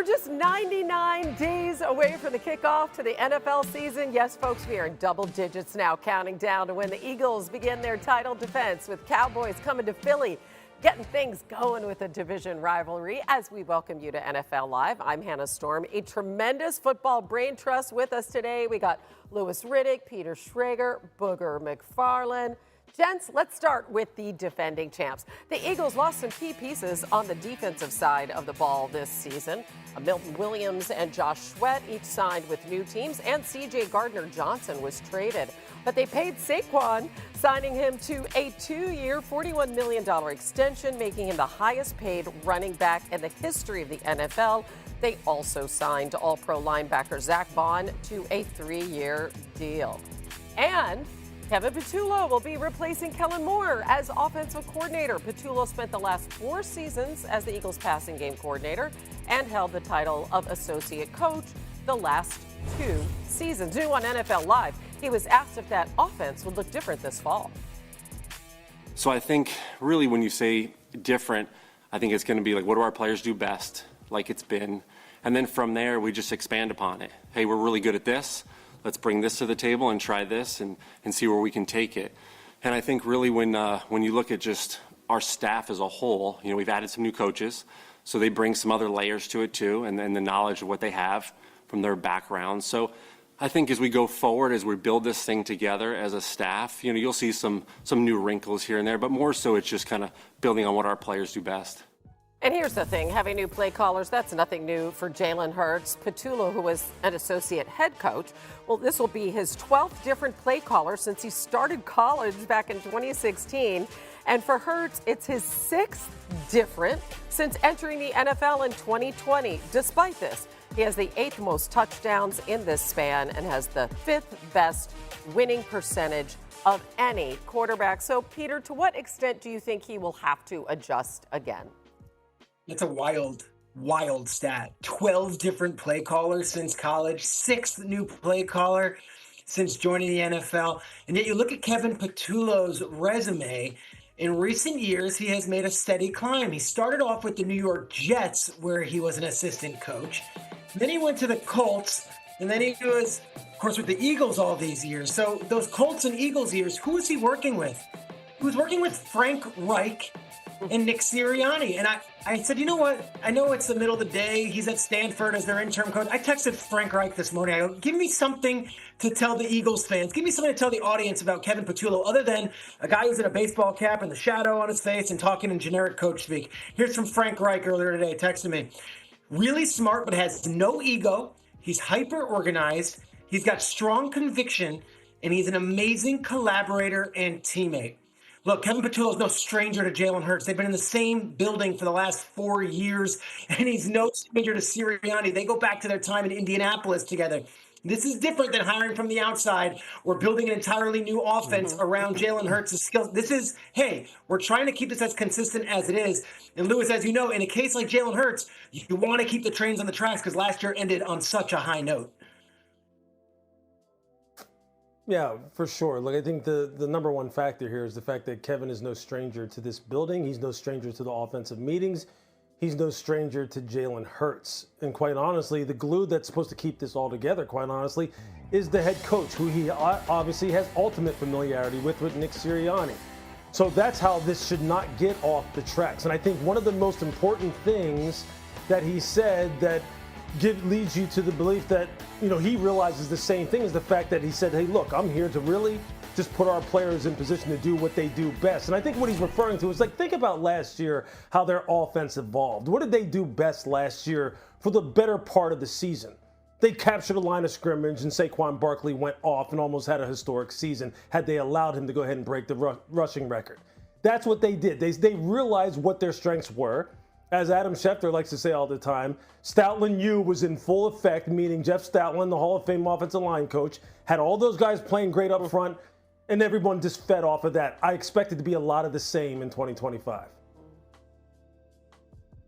just 99 days away from the kickoff to the NFL season. Yes, folks, we are in double digits now, counting down to when the Eagles begin their title defense, with Cowboys coming to Philly, getting things going with a division rivalry. As we welcome you to NFL Live, I'm Hannah Storm. A tremendous football brain trust with us today. We got Louis Riddick, Peter Schrager, Booger McFarland. Gents, let's start with the defending champs. The Eagles lost some key pieces on the defensive side of the ball this season. Milton Williams and Josh Sweat each signed with new teams, and C.J. Gardner-Johnson was traded. But they paid Saquon, signing him to a 2-year, $41 million extension, making him the highest paid running back in the history of the NFL. They also signed All-Pro linebacker Zack Baun to a 3-year deal. And Kevin Patullo will be replacing Kellen Moore as offensive coordinator. Patullo spent the last 4 seasons as the Eagles passing game coordinator and held the title of associate coach the last 2 seasons. New on NFL Live, he was asked if that offense would look different this fall. So I think really when you say different, I think it's going to be like, what do our players do best, like it's been? And then from there, we just expand upon it. Hey, we're really good at this. Let's bring this to the table and try this and see where we can take it. And I think really when you look at just our staff as a whole, you know, we've added some new coaches, so they bring some other layers to it too, and then the knowledge of what they have from their background. So I think as we go forward, as we build this thing together as a staff, you know, you'll see some new wrinkles here and there, but more so it's just kind of building on what our players do best. And here's the thing, having new play callers, that's nothing new for Jalen Hurts. Patullo, who was an associate head coach, well, this will be his 12th different play caller since he started college back in 2016. And for Hurts, it's his 6th different since entering the NFL in 2020. Despite this, he has the 8th most touchdowns in this span and has the 5th best winning percentage of any quarterback. So, Peter, to what extent do you think he will have to adjust again? It's a wild stat. 12 different play callers since college, 6th new play caller since joining the NFL. And yet you look at Kevin Patullo's resume. In recent years, he has made a steady climb. He started off with the New York Jets, where he was an assistant coach. Then he went to the Colts, and then he was, of course, with the Eagles all these years. So those Colts and Eagles years, who was he working with? He was working with Frank Reich and Nick Sirianni. And I said, you know what? I know it's the middle of the day. He's at Stanford as their interim coach. I texted Frank Reich this morning. I go, give me something to tell the Eagles fans. Give me something to tell the audience about Kevin Patullo other than a guy who's in a baseball cap and the shadow on his face and talking in generic coach speak. Here's from Frank Reich earlier today, texting me. Really smart, but has no ego. He's hyper organized. He's got strong conviction, and he's an amazing collaborator and teammate. Look, Kevin Patullo is no stranger to Jalen Hurts. They've been in the same building for the last 4 years, and he's no stranger to Sirianni. They go back to their time in Indianapolis together. This is different than hiring from the outside or building an entirely new offense around Jalen Hurts' skills. This is, hey, we're trying to keep this as consistent as it is. And Louis, as you know, in a case like Jalen Hurts, you want to keep the trains on the tracks because last year ended on such a high note. Yeah, for sure. Look, I think the number one factor here is the fact that Kevin is no stranger to this building. He's no stranger to the offensive meetings. He's no stranger to Jalen Hurts. And quite honestly, the glue that's supposed to keep this all together, quite honestly, is the head coach, who he obviously has ultimate familiarity with Nick Sirianni. So that's how this should not get off the tracks. And I think one of the most important things that he said that leads you to the belief that, you know, he realizes the same thing, is the fact that he said, hey, look, I'm here to really just put our players in position to do what they do best. And I think what he's referring to is, like, think about last year, how their offense evolved. What did they do best last year for the better part of the season? They captured a line of scrimmage, and Saquon Barkley went off and almost had a historic season had they allowed him to go ahead and break the rushing record. That's what they did. They realized what their strengths were. As Adam Schefter likes to say all the time, Stoutland U was in full effect, meaning Jeff Stoutland, the Hall of Fame offensive line coach, had all those guys playing great up front, and everyone just fed off of that. I expect it to be a lot of the same in 2025.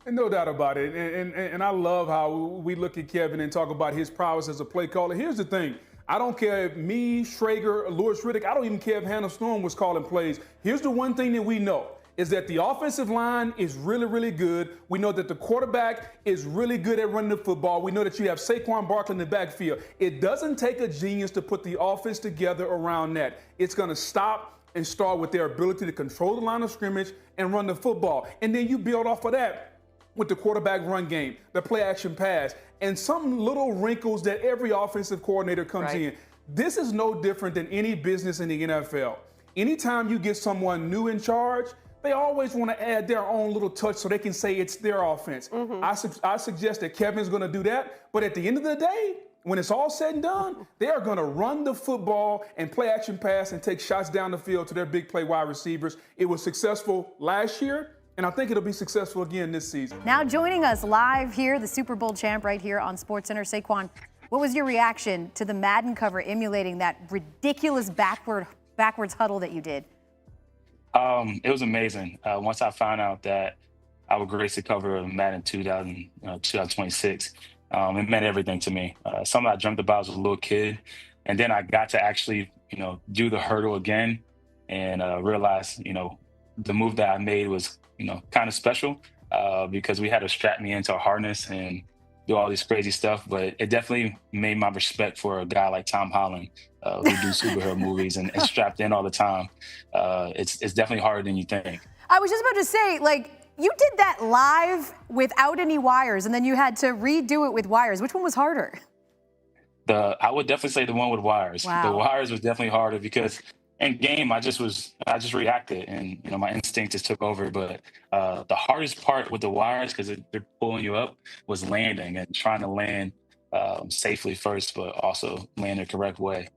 And no doubt about it. And I love how we look at Kevin and talk about his prowess as a play caller. Here's the thing. I don't care if me, Schrager, Louis Riddick, I don't even care if Hannah Storm was calling plays. Here's the one thing that we know. is that the offensive line is really, really good. We know that the quarterback is really good at running the football. We know that you have Saquon Barkley in the backfield. It doesn't take a genius to put the offense together around that. It's going to stop and start with their ability to control the line of scrimmage and run the football. And then you build off of that with the quarterback run game, the play action pass, and some little wrinkles that every offensive coordinator comes in. This is no different than any business in the NFL. Anytime you get someone new in charge, they always want to add their own little touch so they can say it's their offense. I suggest that Kevin's going to do that, but at the end of the day, when it's all said and done, they are going to run the football and play action pass and take shots down the field to their big play wide receivers. It was successful last year, and I think it'll be successful again this season. Now joining us live here, the Super Bowl champ right here on SportsCenter, Saquon, what was your reaction to the Madden cover emulating that ridiculous backwards huddle that you did? It was amazing. Once I found out that I would grace the cover of Madden 2026, it meant everything to me. Something I dreamt about as a little kid. And then I got to actually, do the hurdle again and realize, the move that I made was, kind of special because we had to strap me into a harness and do all this crazy stuff. But it definitely made my respect for a guy like Tom Holland, who do superhero movies and strapped in all the time. It's definitely harder than you think. I was just about to say, you did that live without any wires, and then you had to redo it with wires. Which one was harder? I would definitely say the one with wires. Wow. The wires was definitely harder because in game I just reacted and my instinct just took over. But the hardest part with the wires, because they're pulling you up, was landing and trying to land safely first, but also land the correct way.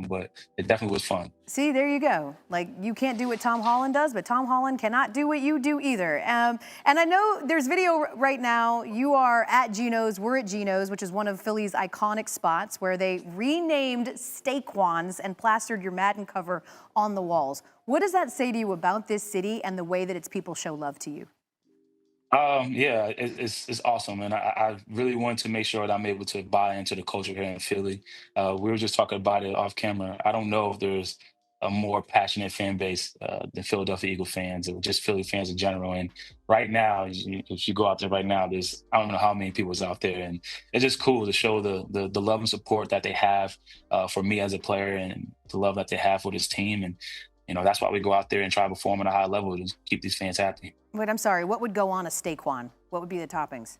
But it definitely was fun. See, there you go. You can't do what Tom Holland does, but Tom Holland cannot do what you do either. And I know there's video right now. You are at Geno's. We're at Geno's, which is one of Philly's iconic spots where they renamed Saquon's and plastered your Madden cover on the walls. What does that say to you about this city and the way that its people show love to you? Yeah, it's awesome. And I really want to make sure that I'm able to buy into the culture here in Philly. We were just talking about it off camera. I don't know if there's a more passionate fan base than Philadelphia Eagle fans or just Philly fans in general. And right now, if you go out there right now, I don't know how many people's out there. And it's just cool to show the love and support that they have for me as a player and the love that they have for this team. And, that's why we go out there and try to perform at a high level to keep these fans happy. Wait, I'm sorry. What would go on a Saquon? What would be the toppings?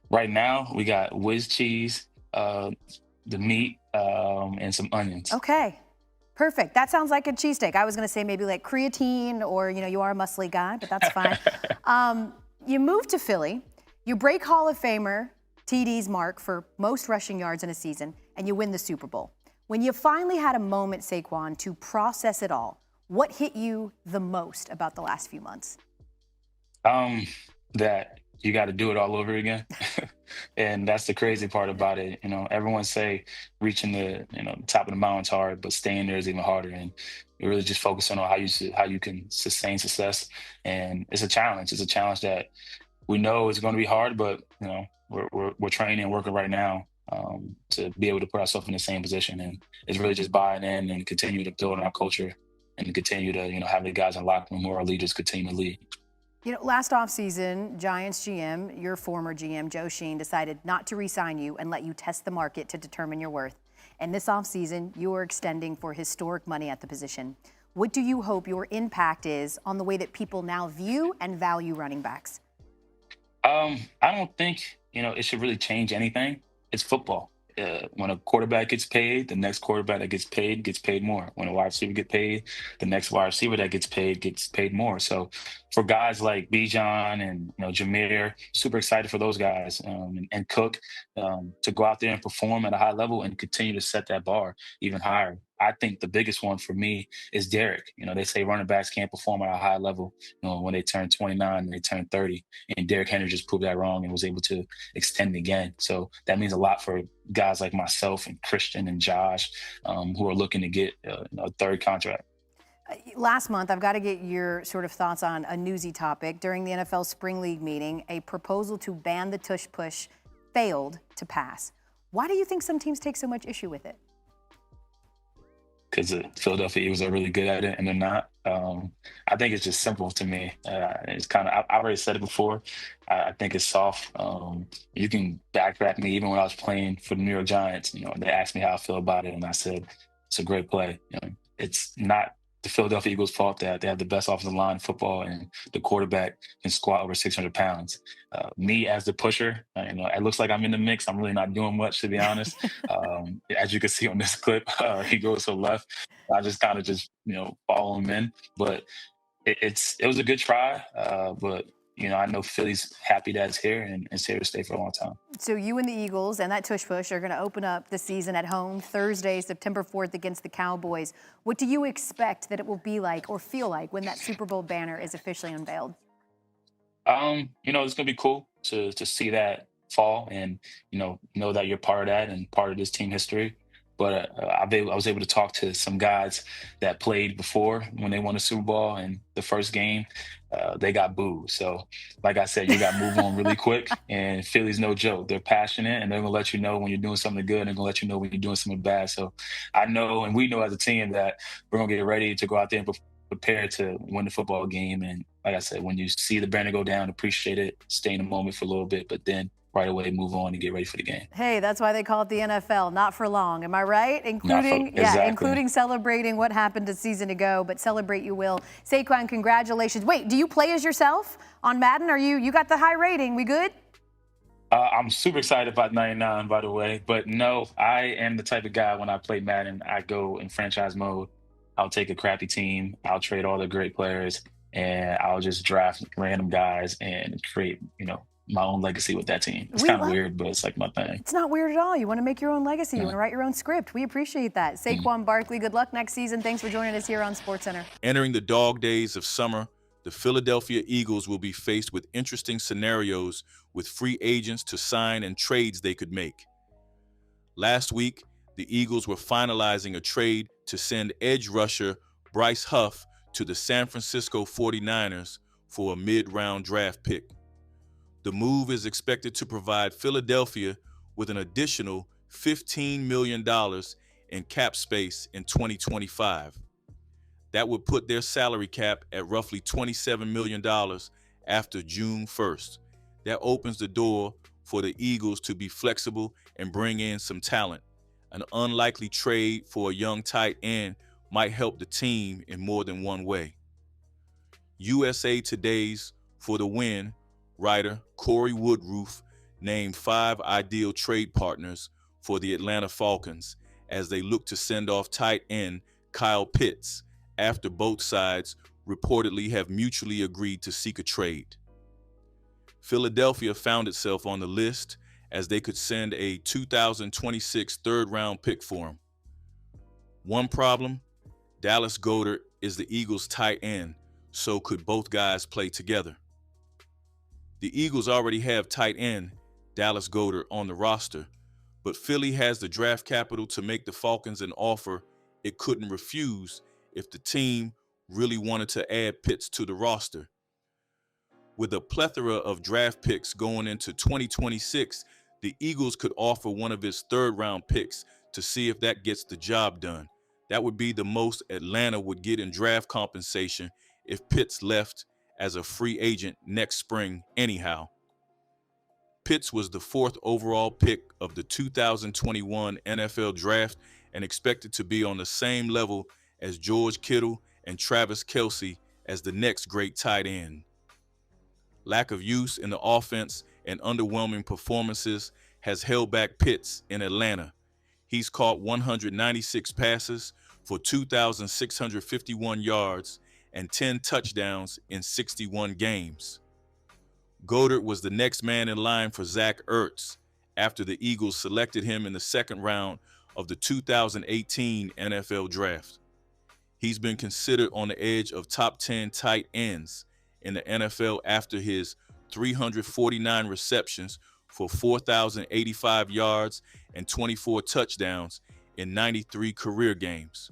Right now, we got whiz cheese, the meat, and some onions. Okay, perfect. That sounds like a cheesesteak. I was going to say maybe like creatine or, you are a muscly guy, but that's fine. You move to Philly. You break Hall of Famer TD's mark for most rushing yards in a season, and you win the Super Bowl. When you finally had a moment, Saquon, to process it all, what hit you the most about the last few months? That you got to do it all over again. And that's the crazy part about it. Everyone say reaching the, top of the mountain's hard, but staying there is even harder. And you're really just focusing on how you can sustain success. And it's a challenge. It's a challenge that we know is going to be hard, but, we're training and working right now to be able to put ourselves in the same position. And it's really just buying in and continue to build on our culture and continue to, have the guys in the locker room who are our leaders continue to lead. Last offseason, Giants GM, your former GM, Joe Sheen, decided not to re-sign you and let you test the market to determine your worth. And this offseason, you are extending for historic money at the position. What do you hope your impact is on the way that people now view and value running backs? I don't think, it should really change anything. It's football. When a quarterback gets paid, the next quarterback that gets paid more. When a wide receiver gets paid, the next wide receiver that gets paid more. So for guys like Bijan and Jameer, super excited for those guys and Cook to go out there and perform at a high level and continue to set that bar even higher. I think the biggest one for me is Derek. They say running backs can't perform at a high level when they turn 29 and they turn 30. And Derek Henry just proved that wrong and was able to extend again. So that means a lot for guys like myself and Christian and Josh who are looking to get a third contract. Last month, I've got to get your sort of thoughts on a newsy topic. During the NFL Spring League meeting, a proposal to ban the tush push failed to pass. Why do you think some teams take so much issue with it? because the Philadelphia Eagles are really good at it and they're not. I think it's just simple to me. It's kind of, I already said it before. I think it's soft. You can backtrack me even when I was playing for the New York Giants. They asked me how I feel about it, and I said it's a great play. It's not the Philadelphia Eagles' fault that they have the best offensive line in football and the quarterback can squat over 600 pounds. Me as the pusher, it looks like I'm in the mix. I'm really not doing much, to be honest. As you can see on this clip, he goes to the left. I just kind of follow him in. But it was a good try. But I know Philly's happy that it's here and it's here to stay for a long time. So you and the Eagles and that tush push are going to open up the season at home Thursday, September 4th against the Cowboys. What do you expect that it will be like or feel like when that Super Bowl banner is officially unveiled? It's gonna be cool to see that fall and know that you're part of that and part of this team history. But I was able to talk to some guys that played before when they won the Super Bowl, and the first game they got booed. So, like I said, you got to move on really quick. And Philly's no joke; they're passionate, and they're gonna let you know when you're doing something good, and they're gonna let you know when you're doing something bad. So, I know, and we know as a team that we're gonna get ready to go out there and prepare to win the football game. And like I said, when you see the banner go down, appreciate it, stay in the moment for a little bit, but then right away move on and get ready for the game. Hey, that's why they call it the NFL, not for long. Am I right? Including celebrating what happened a season ago, but celebrate you will. Saquon, congratulations. Wait, do you play as yourself on Madden? You got the high rating? We good? I'm super excited about 99, by the way, but no, I am the type of guy when I play Madden, I go in franchise mode. I'll take a crappy team. I'll trade all the great players, and I'll just draft random guys and create, my own legacy with that team. It's kind of weird, but it's like my thing. It's not weird at all. You want to make your own legacy. You want to write your own script. We appreciate that. Saquon Barkley, good luck next season. Thanks for joining us here on SportsCenter. Entering the dog days of summer, the Philadelphia Eagles will be faced with interesting scenarios with free agents to sign and trades they could make. Last week, the Eagles were finalizing a trade to send edge rusher Bryce Huff to the San Francisco 49ers for a mid-round draft pick. The move is expected to provide Philadelphia with an additional $15 million in cap space in 2025. That would put their salary cap at roughly $27 million after June 1st. That opens the door for the Eagles to be flexible and bring in some talent. An unlikely trade for a young tight end might help the team in more than one way. USA Today's For the Win writer Corey Woodruff named 5 ideal trade partners for the Atlanta Falcons as they look to send off tight end Kyle Pitts after both sides reportedly have mutually agreed to seek a trade. Philadelphia found itself on the list as they could send a 2026 third-round pick for him. One problem, Dallas Goedert is the Eagles' tight end, so could both guys play together? The Eagles already have tight end Dallas Goedert on the roster, but Philly has the draft capital to make the Falcons an offer it couldn't refuse if the team really wanted to add Pitts to the roster. With a plethora of draft picks going into 2026, the Eagles could offer one of his third-round picks to see if that gets the job done. That would be the most Atlanta would get in draft compensation if Pitts left as a free agent next spring anyhow. Pitts was the 4th overall pick of the 2021 NFL Draft and expected to be on the same level as George Kittle and Travis Kelce as the next great tight end. Lack of use in the offense and underwhelming performances has held back Pitts in Atlanta. He's caught 196 passes for 2,651 yards and 10 touchdowns in 61 games. Goedert was the next man in line for Zach Ertz after the Eagles selected him in the 2nd round of the 2018 NFL Draft. He's been considered on the edge of top 10 tight ends in the NFL after his 349 receptions for 4,085 yards and 24 touchdowns in 93 career games.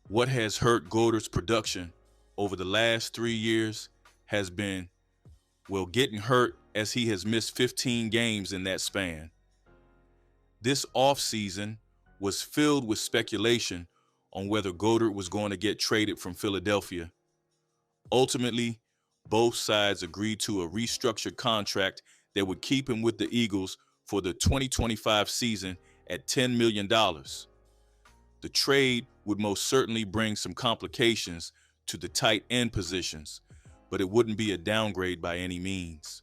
What has hurt Goedert's production over the last 3 years has been, getting hurt as he has missed 15 games in that span. This offseason was filled with speculation on whether Goddard was going to get traded from Philadelphia. Ultimately, both sides agreed to a restructured contract that would keep him with the Eagles for the 2025 season at $10 million. The trade would most certainly bring some complications to the tight end positions, but it wouldn't be a downgrade by any means.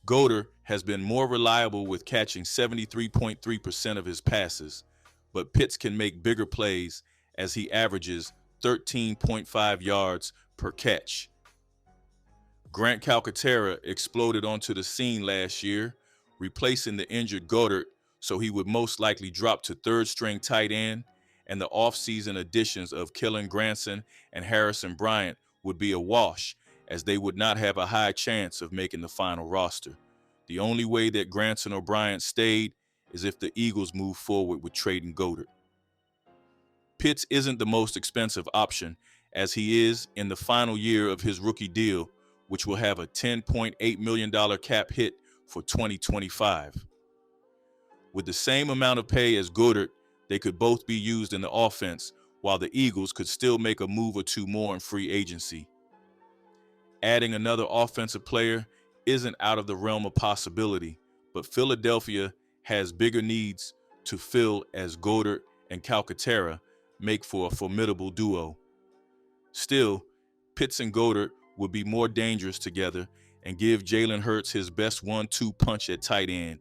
Goddard has been more reliable with catching 73.3% of his passes, but Pitts can make bigger plays as he averages 13.5 yards per catch. Grant Calcaterra exploded onto the scene last year, replacing the injured Goddard, so he would most likely drop to third-string tight end, and the offseason additions of Kellen Granson and Harrison Bryant would be a wash, as they would not have a high chance of making the final roster. The only way that Granson or Bryant stayed is if the Eagles move forward with trading Goddard. Pitts isn't the most expensive option, as he is in the final year of his rookie deal, which will have a $10.8 million cap hit for 2025. With the same amount of pay as Goddard, they could both be used in the offense, while the Eagles could still make a move or two more in free agency. Adding another offensive player isn't out of the realm of possibility, but Philadelphia has bigger needs to fill as Goddard and Calcaterra make for a formidable duo. Still, Pitts and Goddard would be more dangerous together and give Jalen Hurts his best 1-2 punch at tight end,